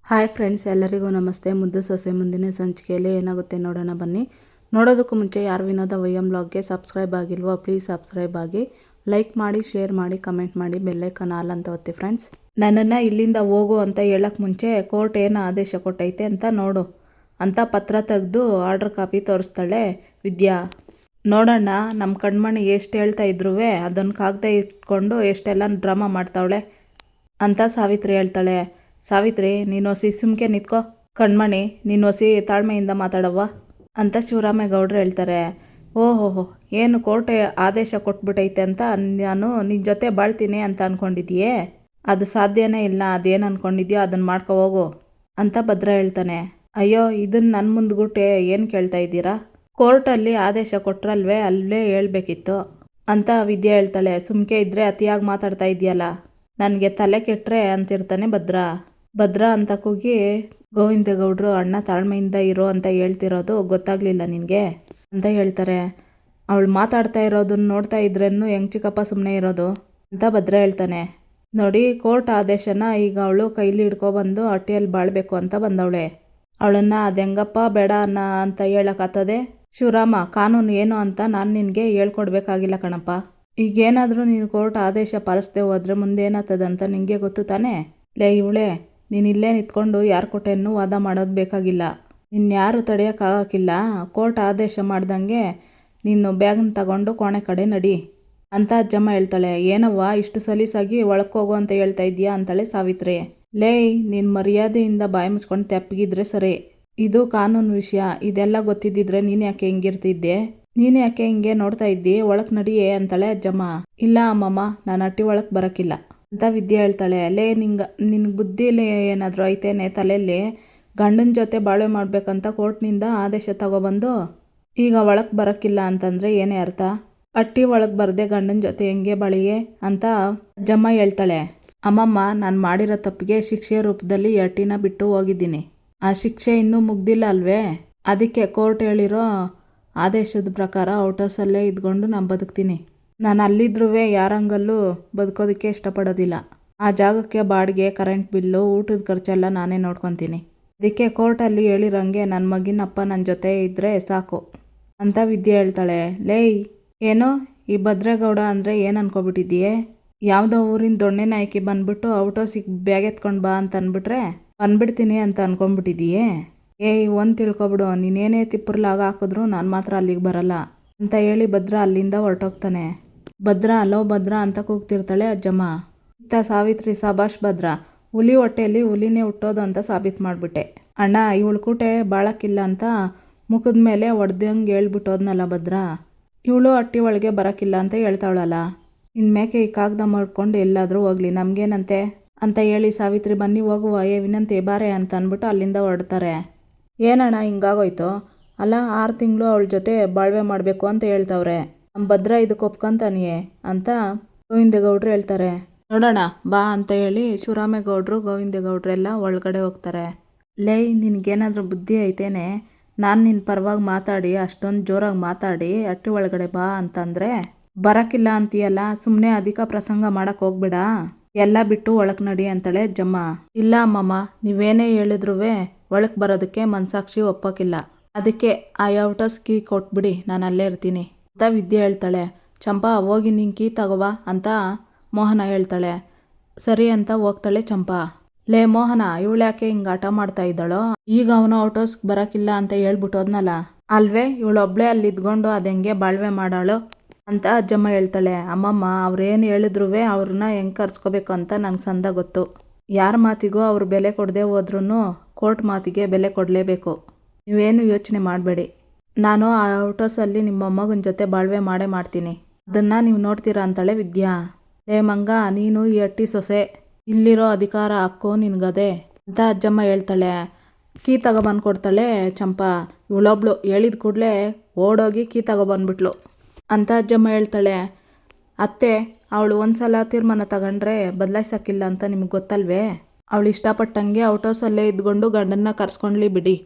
Hi friends, ಎಲ್ಲರಿಗೂ ನಮಸ್ತೆ. ಮುದ್ದು ಸೊಸೆ ಮುಂದಿನ ಸಂಚಿಕೆಯಲ್ಲಿ ಏನಾಗುತ್ತೆ ನೋಡೋಣ ಬನ್ನಿ. ನೋಡೋದಕ್ಕೂ ಮುಂಚೆ ಯಾರು ವಿನೋದ ವೈಎಂ ಬ್ಲಾಗ್ಗೆ ಸಬ್ಸ್ಕ್ರೈಬ್ ಆಗಿಲ್ವೋ ಪ್ಲೀಸ್ ಸಬ್ಸ್ಕ್ರೈಬ್ ಆಗಿ, ಲೈಕ್ ಮಾಡಿ, ಶೇರ್ ಮಾಡಿ, ಕಮೆಂಟ್ ಮಾಡಿ, ಬೆಲ್ಲೈಕನ್ ಆಲ್ ಅಂತ ಒತ್ತಿ ಫ್ರೆಂಡ್ಸ್. ನನ್ನನ್ನು ಇಲ್ಲಿಂದ ಹೋಗು ಅಂತ ಹೇಳಕ್ಕೆ ಮುಂಚೆ ಕೋರ್ಟ್ ಏನು ಆದೇಶ ಕೊಟ್ಟೈತೆ ಅಂತ ನೋಡು ಅಂತ ಪತ್ರ ತೆಗೆದು ಆರ್ಡ್ರ್ ಕಾಪಿ ತೋರಿಸ್ತಾಳೆ ವಿದ್ಯಾ. ನೋಡೋಣ ನಮ್ಮ ಕಣ್ಮಣಿ ಎಷ್ಟು ಹೇಳ್ತಾ ಇದ್ರೂ ಅದನ್ನು ಕಾಗದ ಇಟ್ಕೊಂಡು ಎಷ್ಟೆಲ್ಲ ಡ್ರಾಮಾ ಮಾಡ್ತಾವಳೆ ಅಂತ ಸಾವಿತ್ರಿ ಹೇಳ್ತಾಳೆ. ಸಾವಿತ್ರಿ, ನೀನು ಹೊಸಿ ಸುಮ್ಕೆ ನಿಂತ್ಕೋ, ಕಣ್ಮಣಿ ನೀನು ಹೊಸಿ ತಾಳ್ಮೆಯಿಂದ ಮಾತಾಡವ್ವ ಅಂತ ಶಿವರಾಮೇಗೌಡರು ಹೇಳ್ತಾರೆ. ಓಹೋಹೋ, ಏನು ಕೋರ್ಟ್ ಆದೇಶ ಕೊಟ್ಬಿಟ್ಟೈತೆ ಅಂತ ನಾನು ನಿನ್ನ ಜೊತೆ ಬಾಳ್ತೀನಿ ಅಂತ ಅಂದ್ಕೊಂಡಿದ್ದೀಯೇ? ಅದು ಸಾಧ್ಯನೇ ಇಲ್ಲ. ಅದೇನು ಅಂದ್ಕೊಂಡಿದ್ಯೋ ಅದನ್ನು ಮಾಡ್ಕೊ ಹೋಗು ಅಂತ ಭದ್ರ ಹೇಳ್ತಾನೆ. ಅಯ್ಯೋ, ಇದನ್ನು ನನ್ನ ಮುಂದ್ಗುಟ್ಟೆ ಏನು ಕೇಳ್ತಾ ಇದ್ದೀರಾ? ಕೋರ್ಟಲ್ಲಿ ಆದೇಶ ಕೊಟ್ರಲ್ವೇ, ಅಲ್ಲೇ ಹೇಳ್ಬೇಕಿತ್ತು ಅಂತ ವಿದ್ಯೆ ಹೇಳ್ತಾಳೆ. ಸುಮ್ಕೆ ಇದ್ದರೆ ಅತಿಯಾಗಿ ಮಾತಾಡ್ತಾ ಇದೆಯಲ್ಲ, ನನಗೆ ತಲೆ ಕೆಟ್ಟರೆ ಅಂತಿರ್ತಾನೆ ಭದ್ರ ಅಂತ ಕೂಗಿ ಗೋವಿಂದೇಗೌಡರು, ಅಣ್ಣ ತಾಳ್ಮೆಯಿಂದ ಇರೋ ಅಂತ ಹೇಳ್ತಿರೋದು ಗೊತ್ತಾಗ್ಲಿಲ್ಲ ನಿನಗೆ ಅಂತ ಹೇಳ್ತಾರೆ. ಅವಳು ಮಾತಾಡ್ತಾ ಇರೋದನ್ನ ನೋಡ್ತಾ ಇದ್ರೇನು ಹೆಂಗೆ ಚಿಕ್ಕಪ್ಪ ಸುಮ್ಮನೆ ಇರೋದು ಅಂತ ಭದ್ರ ಹೇಳ್ತಾನೆ. ನೋಡಿ, ಕೋರ್ಟ್ ಆದೇಶನ ಈಗ ಅವಳು ಕೈಲಿ ಹಿಡ್ಕೊಬಂದು ಹಟ್ಟಿಯಲ್ಲಿ ಬಾಳ್ಬೇಕು ಅಂತ ಬಂದವಳೆ. ಅವಳನ್ನು ಅದು ಹೆಂಗಪ್ಪ ಬೇಡ ಅಂತ ಹೇಳಕ್ಕಾಗ್ತದೆ? ಶಿವರಾಮ, ಕಾನೂನು ಏನು ಅಂತ ನಾನು ನಿನಗೆ ಹೇಳ್ಕೊಡ್ಬೇಕಾಗಿಲ್ಲ ಕಣಪ್ಪ. ಈಗೇನಾದರೂ ನೀನು ಕೋರ್ಟ್ ಆದೇಶ ಪಾಲಿಸ್ದೆ ಹೋದರೆ ಮುಂದೇನಾಗ್ತದಂತ ನಿನಗೆ ಗೊತ್ತು ತಾನೇ? ಲೇ ಇವಳೆ, ನೀನು ಇಲ್ಲೇ ನಿಂತ್ಕೊಂಡು ಯಾರು ಕೊಟ್ಟೆನ್ನು ವಾದ ಮಾಡೋದು ಬೇಕಾಗಿಲ್ಲ. ನಿನ್ಯಾರು ತಡೆಯೋಕ್ಕಾಗಕ್ಕಿಲ್ಲ. ಕೋರ್ಟ್ ಆದೇಶ ಮಾಡ್ದಂಗೆ ನೀನು ಬ್ಯಾಗನ್ನ ತಗೊಂಡು ಕೋಣೆ ಕಡೆ ನಡಿ ಅಂತ ಅಜ್ಜಮ್ಮ ಹೇಳ್ತಾಳೆ. ಏನವ್ವ ಇಷ್ಟು ಸಲೀಸಾಗಿ ಒಳಕ್ಕೋಗು ಅಂತ ಹೇಳ್ತಾ ಇದೆಯಾ ಅಂತಾಳೆ ಸಾವಿತ್ರಿ. ಲೇ, ನೀನು ಮರ್ಯಾದೆಯಿಂದ ಬಾಯಿ ಮುಚ್ಕೊಂಡು ತೆಪ್ಪಗಿದ್ರೆ ಸರಿ. ಇದು ಕಾನೂನು ವಿಷಯ. ಇದೆಲ್ಲ ಗೊತ್ತಿದ್ದಿದ್ರೆ ನೀನು ಯಾಕೆ ಹಿಂಗಿರ್ತಿದ್ದೆ? ನೀನು ಯಾಕೆ ಹಿಂಗೆ ನೋಡ್ತಾ ಇದ್ದಿ? ಒಳಕ್ಕೆ ನಡಿಯೇ ಅಂತಾಳೆ ಅಜ್ಜಮ್ಮ. ಇಲ್ಲ ಅಮ್ಮಮ್ಮ, ನಾನು ಹಟ್ಟಿ ಒಳಕ್ಕೆ ಬರೋಕ್ಕಿಲ್ಲ ಅಂತ ವಿದ್ಯೆ ಹೇಳ್ತಾಳೆ. ಲೇ, ನಿನ್ಗೆ ಬುದ್ಧಿಲಿ ಏನಾದರೂ ಐತೇನೆ ತಲೆಯಲ್ಲಿ? ಗಂಡನ ಜೊತೆ ಬಾಳ್ವೆ ಮಾಡ್ಬೇಕಂತ ಕೋರ್ಟ್ನಿಂದ ಆದೇಶ ತಗೊಬಂದು ಈಗ ಒಳಕ್ಕೆ ಬರೋಕ್ಕಿಲ್ಲ ಅಂತಂದರೆ ಏನೇ ಅರ್ಥ? ಹಟ್ಟಿ ಒಳಗೆ ಬರದೆ ಗಂಡನ ಜೊತೆ ಹೆಂಗೆ ಬಾಳಿಯೇ ಅಂತ ಅಜ್ಜಮ್ಮ ಹೇಳ್ತಾಳೆ. ಅಮ್ಮಮ್ಮ, ನಾನು ಮಾಡಿರೋ ತಪ್ಪಿಗೆ ಶಿಕ್ಷೆ ರೂಪದಲ್ಲಿ ಹಟ್ಟಿನ ಬಿಟ್ಟು ಹೋಗಿದ್ದೀನಿ. ಆ ಶಿಕ್ಷೆ ಇನ್ನೂ ಮುಗ್ದಿಲ್ಲ ಅಲ್ವೇ? ಅದಕ್ಕೆ ಕೋರ್ಟ್ ಹೇಳಿರೋ ಆದೇಶದ ಪ್ರಕಾರ ಔಟ್ ಹೌಸಲ್ಲೇ ಇದ್ಕೊಂಡು ನಾನು ಬದುಕ್ತೀನಿ. ನಾನು ಅಲ್ಲಿದ್ರೂ ಯಾರಂಗಲ್ಲೂ ಬದುಕೋದಕ್ಕೆ ಇಷ್ಟಪಡೋದಿಲ್ಲ. ಆ ಜಾಗಕ್ಕೆ ಬಾಡಿಗೆ, ಕರೆಂಟ್ ಬಿಲ್ಲು, ಊಟದ ಖರ್ಚೆಲ್ಲ ನಾನೇ ನೋಡ್ಕೊತೀನಿ. ಅದಕ್ಕೆ ಕೋರ್ಟಲ್ಲಿ ಹೇಳಿರಂಗೆ ನನ್ನ ಮಗಿನಪ್ಪ ನನ್ನ ಜೊತೆ ಇದ್ದರೆ ಸಾಕು ಅಂತ ವಿದ್ಯೆ ಹೇಳ್ತಾಳೆ. ಲೇಯ್, ಏನೋ ಈ ಭದ್ರೇಗೌಡ ಅಂದರೆ ಏನು ಅನ್ಕೊಬಿಟ್ಟಿದ್ದೀಯೇ? ಯಾವುದೋ ಊರಿನ ದೊಣ್ಣೆ ನಾಯಕಿ ಬಂದ್ಬಿಟ್ಟು ಔಟ್ ಹೌಸಿಗೆ ಬ್ಯಾಗ್ ಎತ್ಕೊಂಡು ಬಾ ಅಂತ ಅಂದ್ಬಿಟ್ರೆ ಬಂದ್ಬಿಡ್ತೀನಿ ಅಂತ ಅನ್ಕೊಂಡ್ಬಿಟ್ಟಿದ್ದೀಯೇ? ಏಯ್, ಒಂದು ತಿಳ್ಕೊಬಿಡು, ನೀನೇನೇ ತಿಪ್ಪರ್ಲಾಗ ಹಾಕಿದ್ರು ನಾನು ಮಾತ್ರ ಅಲ್ಲಿಗೆ ಬರಲ್ಲ ಅಂತ ಹೇಳಿ ಭದ್ರ ಅಲ್ಲಿಂದ ಹೊರಟೋಗ್ತಾನೆ. ಭದ್ರ, ಅಲೋ ಭದ್ರ ಅಂತ ಕೂಗ್ತಿರ್ತಾಳೆ ಅಜ್ಜಮ್ಮ. ಇತ್ತ ಸಾವಿತ್ರಿ, ಸಾಬಾಷ್ ಭದ್ರ, ಹುಲಿ ಹೊಟ್ಟೆಯಲ್ಲಿ ಹುಲಿನೇ ಹುಟ್ಟೋದು ಅಂತ ಸಾಬೀತು ಮಾಡಿಬಿಟ್ಟೆ. ಅಣ್ಣ, ಇವಳು ಕೂಟೆ ಬಾಳಕ್ಕಿಲ್ಲ ಅಂತ ಮುಖದ ಮೇಲೆ ಹೊಡೆದಂಗೆ ಹೇಳ್ಬಿಟ್ಟೋದ್ನಲ್ಲ ಭದ್ರ. ಇವಳು ಹಟ್ಟಿ ಒಳಗೆ ಬರೋಕ್ಕಿಲ್ಲ ಅಂತ ಹೇಳ್ತಾವಳಲ್ಲ. ಇನ್ಮೇಕೆ ಈ ಕಾಗದ ಮಾಡ್ಕೊಂಡು ಎಲ್ಲಾದರೂ ಹೋಗ್ಲಿ, ನಮಗೇನಂತೆ ಅಂತ ಹೇಳಿ ಸಾವಿತ್ರಿ, ಬನ್ನಿ ಹೋಗುವ, ವಿನಂತಿ ಬಾರೆ ಅಂತ ಅಂದ್ಬಿಟ್ಟು ಅಲ್ಲಿಂದ ಹೊರಡ್ತಾರೆ. ಏನಣ್ಣ ಹಿಂಗಾಗೋಯ್ತು? ಅಲ್ಲ, 6 ತಿಂಗಳು ಅವಳ ಜೊತೆ ಬಾಳ್ವೆ ಮಾಡಬೇಕು ಅಂತ ಹೇಳ್ತವ್ರೆ. ನಮ್ಮ ಭದ್ರ ಇದಕ್ಕೆ ಒಪ್ಕೊಂತಾನಿಯೇ ಅಂತ ಗೋವಿಂದೇಗೌಡರು ಹೇಳ್ತಾರೆ. ನೋಡೋಣ ಬಾ ಅಂತ ಹೇಳಿ ಶಿವರಾಮೇಗೌಡರು ಗೋವಿಂದೇಗೌಡರೆಲ್ಲ ಒಳಗಡೆ ಹೋಗ್ತಾರೆ. ಲೇ, ನಿನಗೇನಾದರೂ ಬುದ್ಧಿ ಐತೇನೆ? ನಾನು ನಿನ್ನ ಪರವಾಗಿ ಮಾತಾಡಿ ಅಷ್ಟೊಂದು ಜೋರಾಗಿ ಮಾತಾಡಿ ಹಟ್ಟಿ ಒಳಗಡೆ ಬಾ ಅಂತಂದರೆ ಬರೋಕ್ಕಿಲ್ಲ ಅಂತೀಯಲ್ಲ. ಸುಮ್ಮನೆ ಅಧಿಕ ಪ್ರಸಂಗ ಮಾಡೋಕ್ಕೆ ಹೋಗ್ಬೇಡ, ಎಲ್ಲ ಬಿಟ್ಟು ಒಳಕ್ಕೆ ನಡಿ ಅಂತಾಳೆ ಅಜ್ಜಮ್ಮ. ಇಲ್ಲ ಅಮ್ಮಮ್ಮ, ನೀವೇನೇ ಹೇಳಿದ್ರೂ ಒಳಕ್ಕೆ ಬರೋದಕ್ಕೆ ಮನಸಾಕ್ಷಿ ಒಪ್ಪೋಕ್ಕಿಲ್ಲ. ಅದಕ್ಕೆ ಆ ಔಟ್ ಹೌಸ್ ಕೀ ಕೊಟ್ಬಿಡಿ, ನಾನು ಅಲ್ಲೇ ಇರ್ತೀನಿ ಅಂತ ವಿದ್ಯೆ ಹೇಳ್ತಾಳೆ. ಚಂಪಾ, ಹೋಗಿ ನಿನ್ನ ಕೀ ತಗೋವಾ ಅಂತ ಮೋಹನ ಹೇಳ್ತಾಳೆ. ಸರಿ ಅಂತ ಹೋಗ್ತಾಳೆ ಚಂಪಾ. ಲೇ ಮೋಹನ, ಇವಳ್ಯಾಕೆ ಹಿಂಗೆ ಆಟ ಮಾಡ್ತಾ ಇದ್ದಾಳೋ? ಈಗ ಅವನು ಔಟ್ ಹೌಸ್ಗೆ ಬರೋಕ್ಕಿಲ್ಲ ಅಂತ ಹೇಳ್ಬಿಟ್ಟೋದ್ನಲ್ಲ ಅಲ್ವೇ, ಇವಳೊಬ್ಳೆ ಅಲ್ಲಿ ಇದ್ಕೊಂಡು ಅದೆಂಗೆ ಬಾಳ್ವೆ ಮಾಡಾಳು ಅಂತ ಅಜ್ಜಮ್ಮ ಹೇಳ್ತಾಳೆ. ಅಮ್ಮಮ್ಮ, ಅವ್ರೇನು ಹೇಳಿದ್ರು ಅವ್ರನ್ನ ಹೆಂಗೆ ಕರ್ಸ್ಕೋಬೇಕು ಅಂತ ನನಗೆ ಸಂದ ಗೊತ್ತು. ಯಾರ ಮಾತಿಗೂ ಅವ್ರು ಬೆಲೆ ಕೊಡದೆ ಹೋದ್ರೂ ಕೋರ್ಟ್ ಮಾತಿಗೆ ಬೆಲೆ ಕೊಡಲೇಬೇಕು. ನೀವೇನು ಯೋಚನೆ ಮಾಡಬೇಡಿ. ನಾನು ಆ ಔಟ್ ಹೌಸಲ್ಲಿ ನಿಮ್ಮ ಮೊಮ್ಮಗನ ಜೊತೆ ಬಾಳ್ವೆ ಮಾಡೇ ಮಾಡ್ತೀನಿ. ಅದನ್ನು ನೀವು ನೋಡ್ತೀರಾ ಅಂತಾಳೆ ವಿದ್ಯಾ. ಲೇ ಮಂಗ, ನೀನು ಈ ಹಟ್ಟಿ ಸೊಸೆ, ಇಲ್ಲಿರೋ ಅಧಿಕಾರ ಹಕ್ಕು ನಿನಗದೆ ಅಂತ ಅಜ್ಜಮ್ಮ ಹೇಳ್ತಾಳೆ. ಕೀ ತಗೊಬಂದು ಕೊಡ್ತಾಳೆ ಚಂಪಾ. ಇವಳೊಬ್ಳು ಹೇಳಿದ ಕೂಡಲೇ ಓಡೋಗಿ ಕೀ ತಗೊಬಂದ್ಬಿಟ್ಲು ಅಂತ ಅಜ್ಜಮ್ಮ ಹೇಳ್ತಾಳೆ. ಅತ್ತೆ, ಅವಳು ಒಂದ್ಸಲ ತೀರ್ಮಾನ ತಗೊಂಡ್ರೆ ಬದಲಾಯಿಸೋಕ್ಕಿಲ್ಲ ಅಂತ ನಿಮ್ಗೆ ಗೊತ್ತಲ್ವೇ? ಅವಳು ಇಷ್ಟಪಟ್ಟಂಗೆ ಔಟ್ ಹೌಸಲ್ಲೇ ಇದ್ಕೊಂಡು ಗಂಡನ್ನ ಕರ್ಸ್ಕೊಂಡ್ಲಿ ಬಿಡಿ.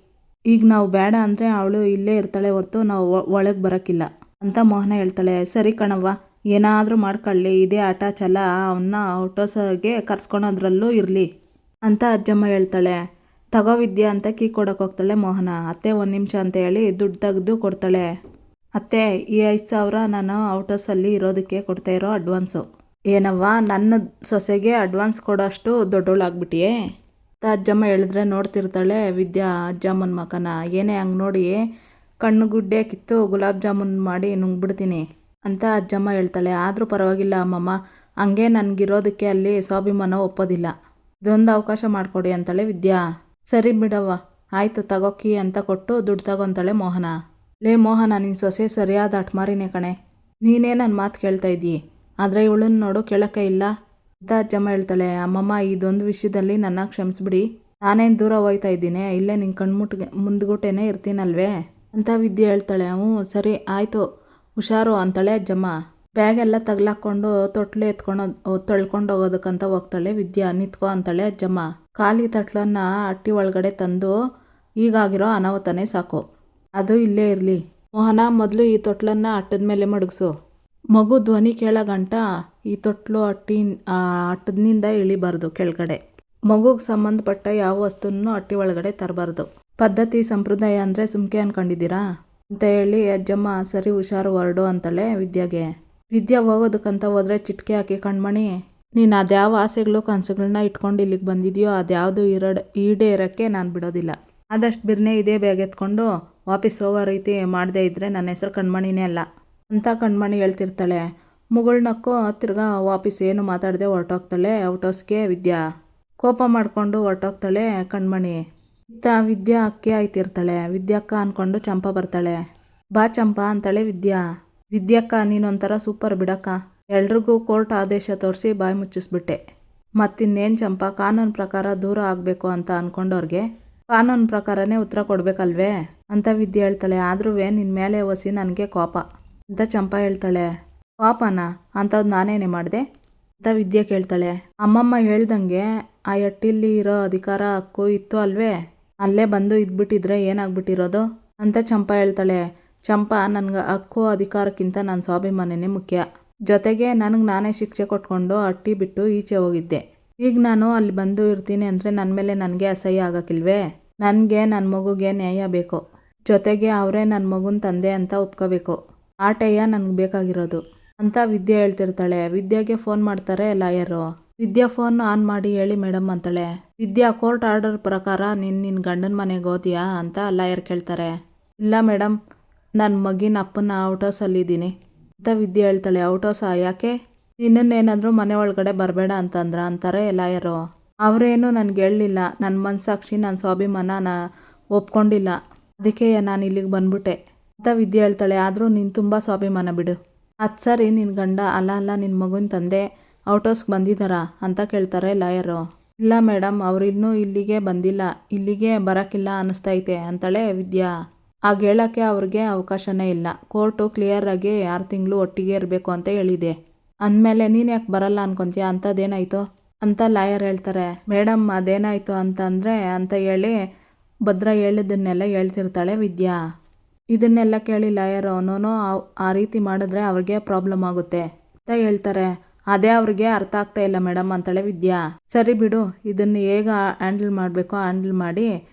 ಈಗ ನಾವು ಬೇಡ ಅಂದರೆ ಅವಳು ಇಲ್ಲೇ ಇರ್ತಾಳೆ ಹೊರತು ನಾವು ಒಳಗೆ ಬರೋಕ್ಕಿಲ್ಲ ಅಂತ ಮೋಹನ ಹೇಳ್ತಾಳೆ. ಸರಿ ಕಣವ್ವ, ಏನಾದರೂ ಮಾಡ್ಕೊಳ್ಳಿ, ಇದೇ ಆಟ ಛಲ ಅವನ್ನ ಔಟ್ ಹೌಸ್ಗೆ ಕರ್ಸ್ಕೊಳೋದ್ರಲ್ಲೂ ಇರಲಿ ಅಂತ ಅಜ್ಜಮ್ಮ ಹೇಳ್ತಾಳೆ. ತಗೋ ವಿದ್ಯಾ ಅಂತ ಕೀ ಕೊಡೋಕೆ ಹೋಗ್ತಾಳೆ ಮೋಹನ. ಅತ್ತೆ 1 ನಿಮಿಷ ಅಂತ ಹೇಳಿ ದುಡ್ಡು ತೆಗೆದು ಕೊಡ್ತಾಳೆ. ಅತ್ತೆ, ಈ 5,000 ನಾನು ಔಟ್ ಹೌಸಲ್ಲಿ ಇರೋದಕ್ಕೆ ಕೊಡ್ತಾ ಇರೋ ಅಡ್ವಾನ್ಸು. ಏನವ್ವ, ನನ್ನ ಸೊಸೆಗೆ ಅಡ್ವಾನ್ಸ್ ಕೊಡೋಷ್ಟು ದೊಡ್ಡವಳಾಗ್ಬಿಟ್ಟಿಯೇ ಅಂತ ಅಜ್ಜಮ್ಮ ಹೇಳಿದ್ರೆ ನೋಡ್ತಿರ್ತಾಳೆ ವಿದ್ಯಾ ಅಜ್ಜಮ್ಮನ ಮಕನ. ಏನೇ ಹಂಗೆ ನೋಡಿ ಕಣ್ಣು ಗುಡ್ಡೆ ಕಿತ್ತು ಗುಲಾಬ್ ಜಾಮೂನ್ ಮಾಡಿ ನುಂಗ್ಬಿಡ್ತೀನಿ ಅಂತ ಅಜ್ಜಮ್ಮ ಹೇಳ್ತಾಳೆ. ಆದರೂ ಪರವಾಗಿಲ್ಲ ಅಮ್ಮಮ್ಮ, ಹಂಗೆ ನನಗಿರೋದಕ್ಕೆ ಅಲ್ಲಿ ಸ್ವಾಭಿಮಾನ ಒಪ್ಪೋದಿಲ್ಲ. ಇದೊಂದು ಅವಕಾಶ ಮಾಡಿಕೊಡಿ ಅಂತಾಳೆ ವಿದ್ಯಾ. ಸರಿ ಬಿಡವ್ವ, ಆಯಿತು ತಗೋಕಿ ಅಂತ ಕೊಟ್ಟು ದುಡ್ಡು ತಗೊತಾಳೆ ಮೋಹನ. ಲೇ ಮೋಹನ, ನಿನ್ನ ಸೊಸೆ ಸರಿಯಾದ ಅಟ್ಮಾರಿನೇ ಕಣೆ. ನೀನೇ ನನ್ನ ಮಾತು ಕೇಳ್ತಾ ಇದ್ದೀ, ಆದರೆ ಇವಳನ್ನ ನೋಡು ಕೇಳೋಕ್ಕೆ ಇಲ್ಲ ಅಂತ ಅಜ್ಜಮ್ಮ ಹೇಳ್ತಾಳೆ. ಅಮ್ಮಮ್ಮ, ಇದೊಂದು ವಿಷಯದಲ್ಲಿ ನನ್ನ ಕ್ಷಮಿಸ್ಬಿಡಿ. ನಾನೇನು ದೂರ ಹೋಯ್ತಾ ಇದ್ದೀನಿ, ಇಲ್ಲೇ ನಿನ್ನ ಕಣ್ಮುಟ್ಟಿಗೆ ಮುಂದ್ಗುಟೇನೆ ಇರ್ತೀನಲ್ವೇ ಅಂತ ವಿದ್ಯೆ ಹೇಳ್ತಾಳೆ. ಸರಿ ಆಯಿತು, ಹುಷಾರು ಅಂತಾಳೆ ಅಜ್ಜಮ್ಮ. ಬ್ಯಾಗೆಲ್ಲ ತಗ್ಲಾಕೊಂಡು ತೊಟ್ಲು ತೊಳ್ಕೊಂಡು ಹೋಗೋದಕ್ಕಂತ ಹೋಗ್ತಾಳೆ ವಿದ್ಯಾ. ನಿಂತ್ಕೋ ಅಂತಾಳೆ ಅಜ್ಜಮ್ಮ. ಖಾಲಿ ತಟ್ಲನ್ನು ಅಟ್ಟಿ ಒಳಗಡೆ ತಂದು ಈಗಾಗಿರೋ ಅನಾಹುತನೇ ಸಾಕು, ಅದು ಇಲ್ಲೇ ಇರಲಿ. ಮೋಹನ, ಮೊದಲು ಈ ತೊಟ್ಲನ್ನು ಅಟ್ಟದ ಮೇಲೆ ಮಡಗಿಸು. ಮಗು ಧ್ವನಿ ಕೇಳೋಗಂಟ ಈ ತೊಟ್ಲು ಅಟ್ಟದಿಂದ ಇಳಿಬಾರ್ದು ಕೆಳಗಡೆ. ಮಗುಗೆ ಸಂಬಂಧಪಟ್ಟ ಯಾವ ವಸ್ತುನೂ ಅಟ್ಟಿ ಒಳಗಡೆ ತರಬಾರ್ದು. ಪದ್ಧತಿ ಸಂಪ್ರದಾಯ ಅಂದರೆ ಸುಮ್ಕೆ ಅನ್ಕೊಂಡಿದ್ದೀರಾ ಅಂತ ಹೇಳಿ ಅಜ್ಜಮ್ಮ ಸರಿ ಹುಷಾರು ಹೊರಡು ಅಂತಾಳೆ ವಿದ್ಯಾಗೆ. ವಿದ್ಯಾ ಹೋಗೋದಕ್ಕಂತ ಹೋದ್ರೆ ಚಿಟಿಕೆ ಹಾಕಿ, ಕಣ್ಮಣಿ, ನೀನು ಅದ್ಯಾವ ಆಸೆಗಳು ಕನಸುಗಳನ್ನ ಇಟ್ಕೊಂಡು ಇಲ್ಲಿಗೆ ಬಂದಿದೆಯೋ ಅದ್ಯಾವುದು ಈಡೇರೋಕ್ಕೆ ನಾನು ಬಿಡೋದಿಲ್ಲ. ಆದಷ್ಟು ಬಿರ್ನೆ ಇದೇ ಬ್ಯಾಗ್ ಎತ್ಕೊಂಡು ವಾಪಸ್ ಹೋಗೋ ರೀತಿ ಮಾಡದೇ ಇದ್ದರೆ ನನ್ನ ಹೆಸರು ಕಣ್ಮಣಿನೇ ಅಲ್ಲ ಅಂತ ಕಣ್ಮಣಿ ಹೇಳ್ತಿರ್ತಾಳೆ. ಮುಗುಳ್ನಕ್ಕೂ ತಿರ್ಗಾ ವಾಪಸ್ ಏನು ಮಾತಾಡದೆ ಹೊರಟೋಗ್ತಾಳೆ ಔಟ್ ಹೌಸ್ಗೆ ವಿದ್ಯಾ. ಕೋಪ ಮಾಡಿಕೊಂಡು ಹೊರಟೋಗ್ತಾಳೆ ಕಣ್ಮಣಿ. ಇತ್ತ ವಿದ್ಯಾ ಅಕ್ಕಿ ಆಯ್ತಿರ್ತಾಳೆ. ವಿದ್ಯಾಕ್ಕ ಅಂದ್ಕೊಂಡು ಚಂಪಾ ಬರ್ತಾಳೆ. ಬಾ ಚಂಪಾ ಅಂತಾಳೆ ವಿದ್ಯಾ. ವಿದ್ಯಕ್ಕ, ನೀನೊಂಥರ ಸೂಪರ್ ಬಿಡಕ್ಕ. ಎಲ್ರಿಗೂ ಕೋರ್ಟ್ ಆದೇಶ ತೋರಿಸಿ ಬಾಯಿ ಮುಚ್ಚಿಸ್ಬಿಟ್ಟೆ. ಮತ್ತಿನ್ನೇನು ಚಂಪಾ, ಕಾನೂನು ಪ್ರಕಾರ ದೂರ ಆಗಬೇಕು ಅಂತ ಅಂದ್ಕೊಂಡವ್ರಿಗೆ ಕಾನೂನು ಪ್ರಕಾರನೇ ಉತ್ತರ ಕೊಡಬೇಕಲ್ವೇ ಅಂತ ವಿದ್ಯೆ ಹೇಳ್ತಾಳೆ. ಆದ್ರೂ ನಿನ್ನ ಮೇಲೆ ಒಸಿ ನನಗೆ ಕೋಪ ಅಂತ ಚಂಪಾ ಹೇಳ್ತಾಳೆ. ಕೋಪನಾ? ಅಂಥದ್ದು ನಾನೇನೇ ಮಾಡಿದೆ ಅಂತ ವಿದ್ಯೆ ಕೇಳ್ತಾಳೆ. ಅಮ್ಮಮ್ಮ ಹೇಳ್ದಂಗೆ ಆ ಎಟ್ಟಿಲ್ಲಿ ಇರೋ ಅಧಿಕಾರ ಹಕ್ಕು ಇತ್ತು ಅಲ್ವೇ, ಅಲ್ಲೇ ಬಂದು ಇದ್ಬಿಟ್ಟಿದ್ರೆ ಏನಾಗ್ಬಿಟ್ಟಿರೋದು ಅಂತ ಚಂಪಾ ಹೇಳ್ತಾಳೆ. ಚಂಪಾ, ನನಗೆ ಹಕ್ಕು ಅಧಿಕಾರಕ್ಕಿಂತ ನನ್ನ ಸ್ವಾಭಿಮಾನನೇ ಮುಖ್ಯ. ಜೊತೆಗೆ ನನಗೆ ನಾನೇ ಶಿಕ್ಷೆ ಕೊಟ್ಕೊಂಡು ಅಟ್ಟಿ ಬಿಟ್ಟು ಈಚೆ ಹೋಗಿದ್ದೆ. ಈಗ ನಾನು ಅಲ್ಲಿ ಬಂದು ಇರ್ತೀನಿ ಅಂದರೆ ನನ್ನ ಮೇಲೆ ನನಗೆ ಅಸಹ್ಯ ಆಗೋಕ್ಕಿಲ್ವೇ? ನನಗೆ ನನ್ನ ಮಗುಗೆ ನ್ಯಾಯ ಬೇಕು. ಜೊತೆಗೆ ಅವರೇ ನನ್ನ ಮಗುನ ತಂದೆ ಅಂತ ಒಪ್ಕೋಬೇಕು. ಆಟೆಯ ನನಗೆ ಬೇಕಾಗಿರೋದು ಅಂತ ವಿದ್ಯೆ ಹೇಳ್ತಿರ್ತಾಳೆ. ವಿದ್ಯಾಗೆ ಫೋನ್ ಮಾಡ್ತಾರೆ ಲಾಯರು. ವಿದ್ಯಾ ಫೋನ್ ಆನ್ ಮಾಡಿ ಹೇಳಿ ಮೇಡಮ್ ಅಂತಾಳೆ. ವಿದ್ಯಾ, ಕೋರ್ಟ್ ಆರ್ಡರ್ ಪ್ರಕಾರ ನಿನ್ನ ಗಂಡನ ಮನೆಗೆ ಹೋದ್ಯಾ ಅಂತ ಲಾಯರ್ ಕೇಳ್ತಾರೆ. ಇಲ್ಲ ಮೇಡಮ್, ನನ್ನ ಮಗಿನ ಅಪ್ಪನ ಔಟ್ ಹೌಸಲ್ಲಿದ್ದೀನಿ ಅಂತ ವಿದ್ಯೆ ಹೇಳ್ತಾಳೆ. ಔಟ್ ಹೌಸಾ? ಯಾಕೆ? ನಿನ್ನನ್ನೇನಾದರೂ ಮನೆ ಒಳಗಡೆ ಬರಬೇಡ ಅಂತಾರೆ ಲಾಯರು. ಅವರೇನು ನನಗೆ ಹೇಳಲಿಲ್ಲ. ನನ್ನ ಮನಸ್ಸಾಕ್ಷಿ ನನ್ನ ಸ್ವಾಭಿಮಾನ ಒಪ್ಕೊಂಡಿಲ್ಲ, ಅದಕ್ಕೆ ನಾನು ಇಲ್ಲಿಗೆ ಬಂದ್ಬಿಟ್ಟೆ ಅಂತ ವಿದ್ಯೆ ಹೇಳ್ತಾಳೆ. ಆದರೂ ನೀನು ತುಂಬ ಸ್ವಾಭಿಮಾನ ಬಿಡು. ಅದು ಸರಿ, ನಿನ್ನ ಗಂಡ ಅಲ್ಲ ನಿನ್ನ ಮಗುನ ತಂದೆ ಔಟ್ ಹೌಸ್ಗೆ ಬಂದಿದ್ದಾರಾ ಅಂತ ಕೇಳ್ತಾರೆ ಲಾಯರು. ಇಲ್ಲ ಮೇಡಮ್, ಅವ್ರು ಇನ್ನೂ ಇಲ್ಲಿಗೆ ಬಂದಿಲ್ಲ, ಇಲ್ಲಿಗೆ ಬರೋಕ್ಕಿಲ್ಲ ಅನ್ನಿಸ್ತೈತೆ ಅಂತಾಳೆ ವಿದ್ಯಾ. ಆಗ ಹೇಳೋಕ್ಕೆ ಅವ್ರಿಗೆ ಅವಕಾಶನೇ ಇಲ್ಲ. ಕೋರ್ಟು ಕ್ಲಿಯರಾಗಿ 6 ತಿಂಗಳು ಒಟ್ಟಿಗೆ ಇರಬೇಕು ಅಂತ ಹೇಳಿದೆ. ಅಂದಮೇಲೆ ನೀನು ಯಾಕೆ ಬರಲ್ಲ ಅನ್ಕೊತೀಯ? ಅಂಥದ್ದೇನಾಯಿತು ಅಂತ ಲಾಯರ್ ಹೇಳ್ತಾರೆ. ಮೇಡಮ್, ಅದೇನಾಯಿತು ಅಂತ ಹೇಳಿ ಭದ್ರ ಹೇಳಿದ್ದನ್ನೆಲ್ಲ ಹೇಳ್ತಿರ್ತಾಳೆ ವಿದ್ಯಾ. ಇದನ್ನೆಲ್ಲ ಕೇಳಿ ಲಾಯರು, ನೋನೋ ಆ ರೀತಿ ಮಾಡಿದ್ರೆ ಅವ್ರಿಗೆ ಪ್ರಾಬ್ಲಮ್ ಆಗುತ್ತೆ ಅಂತ ಹೇಳ್ತಾರೆ. ಅದೇ ಅವ್ರಿಗೆ ಅರ್ಥ ಆಗ್ತಾ ಇಲ್ಲ ಮೇಡಮ್ ಅಂತಾಳೆ ವಿದ್ಯಾ. ಸರಿ ಬಿಡು, ಇದನ್ನು ಹೇಗೆ ಹ್ಯಾಂಡಲ್ ಮಾಡಬೇಕೋ ಹ್ಯಾಂಡಲ್ ಮಾಡಿ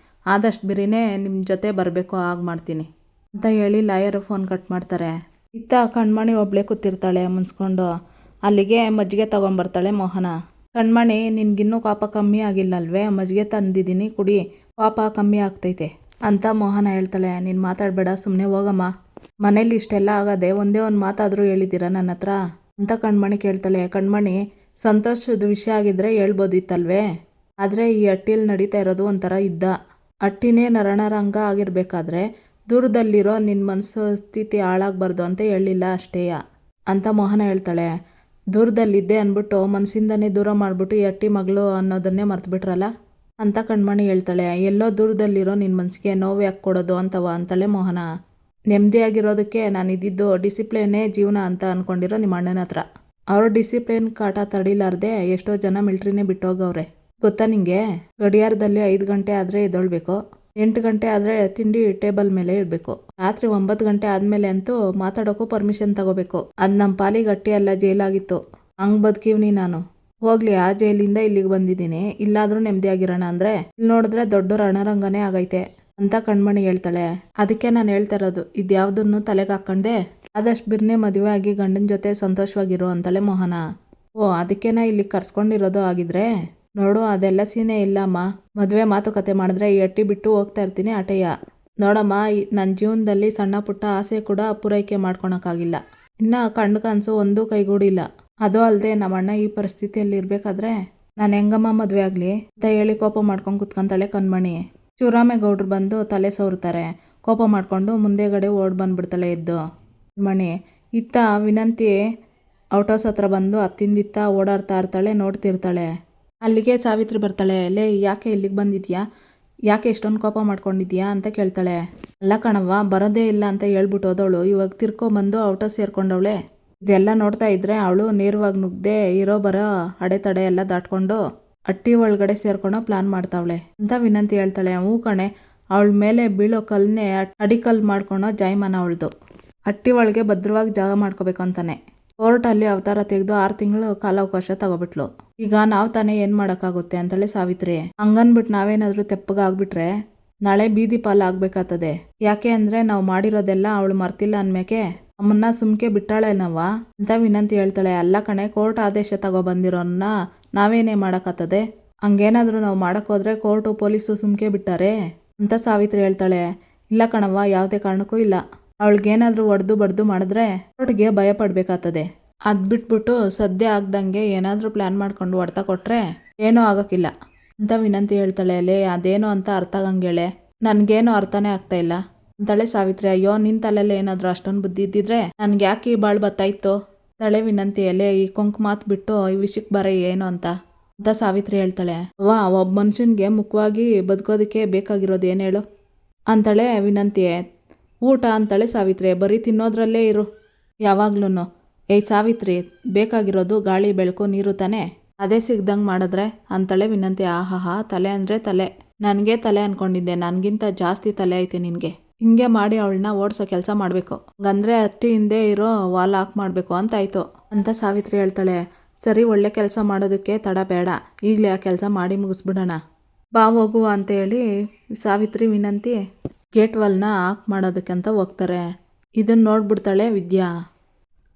ಆದಷ್ಟು ಬಿರಿನೇ ನಿಮ್ಮ ಜೊತೆ ಬರಬೇಕು ಆಗ ಮಾಡ್ತೀನಿ ಅಂತ ಹೇಳಿ ಲಾಯರು ಫೋನ್ ಕಟ್ ಮಾಡ್ತಾರೆ. ಇತ್ತ ಕಣ್ಮಣಿ ಒಬ್ಳೇ ಕೂತಿರ್ತಾಳೆ ಮುನ್ಸ್ಕೊಂಡು. ಅಲ್ಲಿಗೆ ಮಜ್ಜಿಗೆ ತೊಗೊಂಬರ್ತಾಳೆ ಮೋಹನ. ಕಣ್ಮಣಿ, ನಿನ್ಗಿನ್ನೂ ಕೋಪ ಕಮ್ಮಿ ಆಗಿಲ್ಲಲ್ವೇ? ಮಜ್ಜಿಗೆ ತಂದಿದ್ದೀನಿ ಕುಡಿ, ಕೋಪ ಕಮ್ಮಿ ಆಗ್ತೈತೆ ಅಂತ ಮೋಹನ ಹೇಳ್ತಾಳೆ. ನೀನು ಮಾತಾಡಬೇಡ, ಸುಮ್ಮನೆ ಹೋಗಮ್ಮ. ಮನೇಲಿ ಇಷ್ಟೆಲ್ಲ ಆಗದೆ ಒಂದೇ ಒಂದು ಮಾತಾದರೂ ಹೇಳಿದ್ದೀರಾ ನನ್ನ ಹತ್ರ ಅಂತ ಕಣ್ಮಣಿ ಕೇಳ್ತಾಳೆ. ಕಣ್ಮಣಿ, ಸಂತೋಷದ ವಿಷಯ ಆಗಿದ್ರೆ ಹೇಳ್ಬೋದಿತ್ತಲ್ವೇ, ಆದರೆ ಈ ಅಟ್ಟಿಯಲ್ಲಿ ನಡೀತಾ ಇರೋದು ಒಂಥರ ಯುದ್ಧ. ಅಟ್ಟಿನೇ ನರಣರಂಗ ಆಗಿರಬೇಕಾದ್ರೆ ದೂರದಲ್ಲಿರೋ ನಿನ್ನ ಮನಸ್ಸು ಸ್ಥಿತಿ ಹಾಳಾಗಬಾರ್ದು ಅಂತ ಹೇಳಿಲ್ಲ ಅಷ್ಟೇಯ ಅಂತ ಮೋಹನ ಹೇಳ್ತಾಳೆ. ದೂರದಲ್ಲಿದ್ದೆ ಅಂದ್ಬಿಟ್ಟು ಮನಸ್ಸಿಂದನೇ ದೂರ ಮಾಡಿಬಿಟ್ಟು ಈ ಅಟ್ಟಿ ಮಗಳು ಅನ್ನೋದನ್ನೇ ಮರ್ತುಬಿಟ್ರಲ್ಲ ಅಂತ ಕಣ್ಮಣಿ ಹೇಳ್ತಾಳೆ. ಎಲ್ಲೋ ದೂರದಲ್ಲಿರೋ ನಿನ್ನ ಮನಸ್ಸಿಗೆ ನೋವು ಯಾಕೆ ಕೊಡೋದು ಅಂತಾಳೆ ಮೋಹನ. ನೆಮ್ಮದಿಯಾಗಿರೋದಕ್ಕೆ ನಾನು ಇದ್ದಿದ್ದು ಡಿಸಿಪ್ಲಿನೇ ಜೀವನ ಅಂತ ಅಂದ್ಕೊಂಡಿರೋ ನಿಮ್ಮ ಅಣ್ಣನ ಹತ್ರ. ಅವ್ರ ಡಿಸಿಪ್ಲಿನ್ ಕಾಟ ತಡಿಲಾರ್ದೆ ಎಷ್ಟೋ ಜನ ಮಿಲ್ಟ್ರಿನೇ ಬಿಟ್ಟೋಗವ್ರೆ ಗೊತ್ತಾ ನಿಂಗೆ? ಗಡಿಯಾರದಲ್ಲಿ 5 ಗಂಟೆ ಆದರೆ ಎದ್ದೇಳಬೇಕು, 8 ಗಂಟೆ ಆದರೆ ತಿಂಡಿ ಟೇಬಲ್ ಮೇಲೆ ಇಡಬೇಕು, ರಾತ್ರಿ 9 ಗಂಟೆ ಆದಮೇಲೆ ಅಂತೂ ಮಾತಾಡೋಕ್ಕೂ ಪರ್ಮಿಷನ್ ತಗೋಬೇಕು. ಅದು ನಮ್ಮ ಪಾಲಿಗೆ ಅಟ್ಟಿ ಎಲ್ಲ ಜೈಲಾಗಿತ್ತು. ಹಂಗೆ ಬದುಕಿವ್ನಿ ನಾನು. ಹೋಗ್ಲಿ ಆ ಜೈಲಿಂದ ಇಲ್ಲಿಗೆ ಬಂದಿದ್ದೀನಿ, ಇಲ್ಲಾದ್ರೂ ನೆಮ್ಮದಿಯಾಗಿರೋಣ ಅಂದರೆ ಇಲ್ಲಿ ನೋಡಿದ್ರೆ ದೊಡ್ಡ ರಣರಂಗನೇ ಆಗೈತೆ ಅಂತ ಕಣ್ಮಣಿ ಹೇಳ್ತಾಳೆ. ಅದಕ್ಕೆ ನಾನು ಹೇಳ್ತಾ ಇರೋದು, ಇದ್ಯಾವುದನ್ನು ತಲೆಗೆ ಹಾಕೊಂಡೆ ಆದಷ್ಟು ಬಿರ್ನೆ ಮದುವೆ ಆಗಿ ಗಂಡನ ಜೊತೆ ಸಂತೋಷವಾಗಿರು ಅಂತಾಳೆ ಮೋಹನ. ಓ ಅದಕ್ಕೇನ ಇಲ್ಲಿ ಕರ್ಸ್ಕೊಂಡಿರೋದು ಆಗಿದ್ರೆ? ನೋಡು ಅದೆಲ್ಲ ಸೀನೆ ಇಲ್ಲಮ್ಮ, ಮದುವೆ ಮಾತುಕತೆ ಮಾಡಿದ್ರೆ ಈ ಅಟ್ಟಿ ಬಿಟ್ಟು ಹೋಗ್ತಾ ಇರ್ತೀನಿ ಅಟಯ್ಯ. ನೋಡಮ್ಮ ನನ್ನ ಜೀವನದಲ್ಲಿ ಸಣ್ಣ ಪುಟ್ಟ ಆಸೆ ಕೂಡ ಪೂರೈಕೆ ಮಾಡ್ಕೊಳಕ್ಕಾಗಿಲ್ಲ, ಇನ್ನು ಕಣ್ಣು ಕನಸು ಒಂದೂ ಕೈಗೂಡಿಲ್ಲ. ಅದೂ ಅಲ್ಲದೆ ನಮ್ಮಣ್ಣ ಈ ಪರಿಸ್ಥಿತಿಯಲ್ಲಿ ಇರಬೇಕಾದ್ರೆ ನಾನು ಹೆಂಗಮ್ಮ ಮದುವೆ ಆಗಲಿ ಅಂತ ಹೇಳಿ ಕೋಪ ಮಾಡ್ಕೊಂಡು ಕುತ್ಕೊಂತಾಳೆ ಕಣ್ಮಣಿ. ಶಿವರಾಮೇಗೌಡರು ಬಂದು ತಲೆ ಸವರ್ತಾರೆ. ಕೋಪ ಮಾಡಿಕೊಂಡು ಮುಂದೆಗಡೆ ಓಡ್ ಬಂದ್ಬಿಡ್ತಾಳೆ ಎದ್ದು. ಕಣ್ಮಣಿ ಇತ್ತ ವಿನಂತಿ ಔಟ್ ಹೌಸ್ ಹತ್ರ ಬಂದು ಅತ್ತಿಂದಿತ್ತ ಓಡಾಡ್ತಾ ಇರ್ತಾಳೆ, ನೋಡ್ತಿರ್ತಾಳೆ. ಅಲ್ಲಿಗೆ ಸಾವಿತ್ರಿ ಬರ್ತಾಳೆ. ಲೇ ಯಾಕೆ ಇಲ್ಲಿಗೆ ಬಂದಿದ್ಯಾ, ಯಾಕೆ ಇಷ್ಟೊಂದು ಕೋಪ ಮಾಡ್ಕೊಂಡಿದ್ಯಾ ಅಂತ ಕೇಳ್ತಾಳೆ. ಅಲ್ಲ ಕಣವ್ವ, ಬರೋದೇ ಇಲ್ಲ ಅಂತ ಹೇಳ್ಬಿಟ್ಟು ಹೋದವಳು ಇವಾಗ ತಿರ್ಕೊಂಬಂದು ಔಟ್ ಹೌಸ್ ಸೇರ್ಕೊಂಡವಳೆ. ಇದೆಲ್ಲ ನೋಡ್ತಾ ಇದ್ರೆ ಅವಳು ನೇರವಾಗಿ ನುಗ್ಗದೆ ಇರೋ ಬರೋ ಅಡೆತಡೆ ಎಲ್ಲ ದಾಟ್ಕೊಂಡು ಅಟ್ಟಿ ಒಳಗಡೆ ಸೇರ್ಕೊಂಡೋ ಪ್ಲಾನ್ ಮಾಡ್ತಾವಳೆ ಅಂತ ವಿನಂತಿ ಹೇಳ್ತಾಳೆ. ಹೂ ಕಣೆ, ಅವಳ ಮೇಲೆ ಬೀಳೋ ಕಲ್ಲನ್ನೇ ಅಡಿಕಲ್ಲು ಮಾಡ್ಕೊಳೋ ಜಾಯಮಾನ ಅವಳದು. ಅಟ್ಟಿ ಒಳಗೆ ಭದ್ರವಾಗಿ ಜಾಗ ಮಾಡ್ಕೋಬೇಕು ಅಂತಾನೆ ಕೋರ್ಟಲ್ಲಿ ಅವತಾರ ತೆಗೆದು 6 ತಿಂಗಳು ಕಾಲಾವಕಾಶ ತಗೋಬಿಟ್ಲು. ಈಗ ನಾವು ತಾನೇ ಏನು ಮಾಡೋಕ್ಕಾಗುತ್ತೆ ಅಂತಾಳೆ ಸಾವಿತ್ರಿ. ಹಂಗನ್ಬಿಟ್ಟು ನಾವೇನಾದರೂ ತೆಪ್ಪಗಾಗ್ಬಿಟ್ರೆ ನಾಳೆ ಬೀದಿ ಪಾಲು ಆಗ್ಬೇಕಾಗ್ತದೆ. ಯಾಕೆ ಅಂದರೆ ನಾವು ಮಾಡಿರೋದೆಲ್ಲ ಅವಳು ಮರ್ತಿಲ್ಲ ಅಂದ್ಮೇಕೆ ಅಮ್ಮನ್ನ ಸುಮ್ಕೆ ಬಿಟ್ಟಾಳೇನವ್ವ ಅಂತ ವಿನಂತಿ ಹೇಳ್ತಾಳೆ. ಅಲ್ಲ ಕಣೆ, ಕೋರ್ಟ್ ಆದೇಶ ತಗೊಬಂದಿರೋನ್ನ ನಾವೇನೇ ಮಾಡೋಕ್ಕಾಗ್ತದೆ? ಹಂಗೇನಾದರೂ ನಾವು ಮಾಡೋಕ್ಕೋದ್ರೆ ಕೋರ್ಟು ಪೊಲೀಸು ಸುಮ್ಕೆ ಬಿಟ್ಟಾರೆ ಅಂತ ಸಾವಿತ್ರಿ ಹೇಳ್ತಾಳೆ. ಇಲ್ಲ ಕಣವ್ವ, ಯಾವುದೇ ಕಾರಣಕ್ಕೂ ಇಲ್ಲ. ಅವಳಿಗೇನಾದರೂ ಒಡೆದು ಬಡ್ದು ಮಾಡಿದ್ರೆ ಕೋರ್ಟ್ಗೆ ಭಯ ಪಡ್ಬೇಕಾಗ್ತದೆ. ಅದು ಬಿಟ್ಬಿಟ್ಟು ಸದ್ಯ ಆಗ್ದಂಗೆ ಏನಾದರೂ ಪ್ಲ್ಯಾನ್ ಮಾಡ್ಕೊಂಡು ಹೊಡ್ತಾ ಕೊಟ್ರೆ ಏನೂ ಆಗೋಕ್ಕಿಲ್ಲ ಅಂತ ವಿನಂತಿ ಹೇಳ್ತಾಳೆ. ಲೇ ಅದೇನೋ ಅಂತ ಅರ್ಥ ಆಗಂಗೇಳೆ, ನನಗೇನು ಅರ್ಥನೇ ಆಗ್ತಾ ಇಲ್ಲ ಅಂತಾಳೆ ಸಾವಿತ್ರಿ. ಅಯ್ಯೋ ನಿನ್ನ ತಲೆಯಲ್ಲಿ ಏನಾದರೂ ಅಷ್ಟೊಂದು ಬುದ್ಧಿ ಇದ್ದಿದ್ರೆ ನನಗೆ ಯಾಕೆ ಈ ಬಾಳು ಬತ್ತಾಯಿತ್ತು ತಳೆ ವಿನಂತಿಯಲ್ಲೇ ಈ ಕೊಂಕು ಮಾತು ಬಿಟ್ಟು ಈ ವಿಷಯಕ್ಕೆ ಬರ ಏನು ಅಂತ ಸಾವಿತ್ರಿ ಹೇಳ್ತಾಳೆ. ಒಬ್ಬ ಮನುಷ್ಯನಿಗೆ ಮುಖ್ಯವಾಗಿ ಬದುಕೋದಕ್ಕೆ ಬೇಕಾಗಿರೋದು ಏನು ಹೇಳು ಅಂತಾಳೆ ವಿನಂತಿ. ಊಟ ಅಂತಾಳೆ ಸಾವಿತ್ರಿ. ಬರೀ ತಿನ್ನೋದ್ರಲ್ಲೇ ಇರು ಯಾವಾಗ್ಲೂ. ಏಯ್ ಸಾವಿತ್ರಿ, ಬೇಕಾಗಿರೋದು ಗಾಳಿ ಬೆಳಕು ನೀರು ತಾನೆ, ಅದೇ ಸಿಗ್ದಂಗೆ ಮಾಡಿದ್ರೆ ಅಂತಾಳೆ ವಿನಂತಿ. ಆಹಾಹಾ, ತಲೆ ಅಂದರೆ ತಲೆ, ನನಗೆ ತಲೆ ಅಂದ್ಕೊಂಡಿದ್ದೆ, ನನಗಿಂತ ಜಾಸ್ತಿ ತಲೆ ಐತೆ ನಿನಗೆ. ಹಿಂಗೆ ಮಾಡಿ ಅವಳನ್ನ ಓಡಿಸೋ ಕೆಲಸ ಮಾಡಬೇಕು, ಹಂಗಂದ್ರೆ ಅಟ್ಟಿ ಹಿಂದೆ ಇರೋ ವಾಲ್ ಹಾಕ್ ಮಾಡಬೇಕು ಅಂತಾಯ್ತು ಅಂತ ಸಾವಿತ್ರಿ ಹೇಳ್ತಾಳೆ. ಸರಿ, ಒಳ್ಳೆ ಕೆಲಸ ಮಾಡೋದಕ್ಕೆ ತಡ ಬೇಡ, ಈಗಲೇ ಆ ಕೆಲಸ ಮಾಡಿ ಮುಗಿಸ್ಬಿಡೋಣ, ಬಾ ಹೋಗುವ ಅಂತ ಹೇಳಿ ಸಾವಿತ್ರಿ ವಿನಂತಿ ಗೇಟ್ ವಾಲ್ನ ಹಾಕ್ ಮಾಡೋದಕ್ಕಂತ ಹೋಗ್ತಾರೆ. ಇದನ್ನು ನೋಡ್ಬಿಡ್ತಾಳೆ ವಿದ್ಯಾ.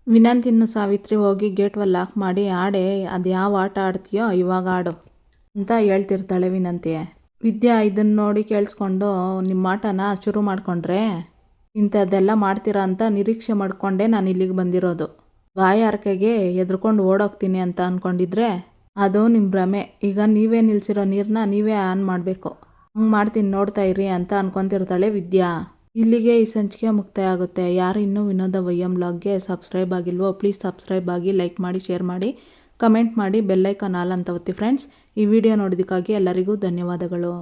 ವಿನಂತಿನ್ನು ಸಾವಿತ್ರಿ ಹೋಗಿ ಗೇಟ್ ವಾಲ್ ಲಾಕ್ ಮಾಡಿ, ಆಡೆ ಅದು ಯಾವ ಆಟ ಆಡ್ತೀಯೋ ಇವಾಗ ಆಡು ಅಂತ ಹೇಳ್ತಿರ್ತಾಳೆ ವಿನಂತಿ. ವಿದ್ಯಾ ಇದನ್ನು ನೋಡಿ ಕೇಳಿಸ್ಕೊಂಡು, ನಿಮ್ಮ ಆಟನ ಶುರು ಮಾಡಿಕೊಂಡ್ರೆ ಇಂಥದ್ದೆಲ್ಲ ಮಾಡ್ತೀರಾ ಅಂತ ನಿರೀಕ್ಷೆ ಮಾಡಿಕೊಂಡೆ ನಾನು ಇಲ್ಲಿಗೆ ಬಂದಿರೋದು. ಬಾಯಾರಿಕೆಗೆ ಎದ್ರುಕೊಂಡು ಓಡೋಗ್ತೀನಿ ಅಂತ ಅಂದ್ಕೊಂಡಿದ್ರೆ ಅದು ನಿಮ್ಮ ಭ್ರಮೆ. ಈಗ ನೀವೇ ನಿಲ್ಸಿರೋ ನೀರನ್ನ ನೀವೇ ಆನ್ ಮಾಡಬೇಕು, ಹಂಗೆ ಮಾಡ್ತೀನಿ ನೋಡ್ತಾ ಇರಿ ಅಂತ ಅನ್ಕೊತಿರ್ತಾಳೆ ವಿದ್ಯಾ. ಇಲ್ಲಿಗೆ ಈ ಸಂಚಿಕೆ ಮುಕ್ತಾಯ ಆಗುತ್ತೆ. ಯಾರು ಇನ್ನೂ ವಿನೋದ ವೈಎಂ ಬ್ಲಾಗ್ಗೆ ಸಬ್ಸ್ಕ್ರೈಬ್ ಆಗಿಲ್ವೋ ಪ್ಲೀಸ್ ಸಬ್ಸ್ಕ್ರೈಬ್ ಆಗಿ, ಲೈಕ್ ಮಾಡಿ, ಶೇರ್ ಮಾಡಿ, ಕಮೆಂಟ್ ಮಾಡಿ, ಬೆಲ್ಲೈಕಾನ್ ಆಲ್ ಅಂತ ಒತ್ತಿ ಫ್ರೆಂಡ್ಸ್. ಈ ವಿಡಿಯೋ ನೋಡೋದಕ್ಕಾಗಿ ಎಲ್ಲರಿಗೂ ಧನ್ಯವಾದಗಳು.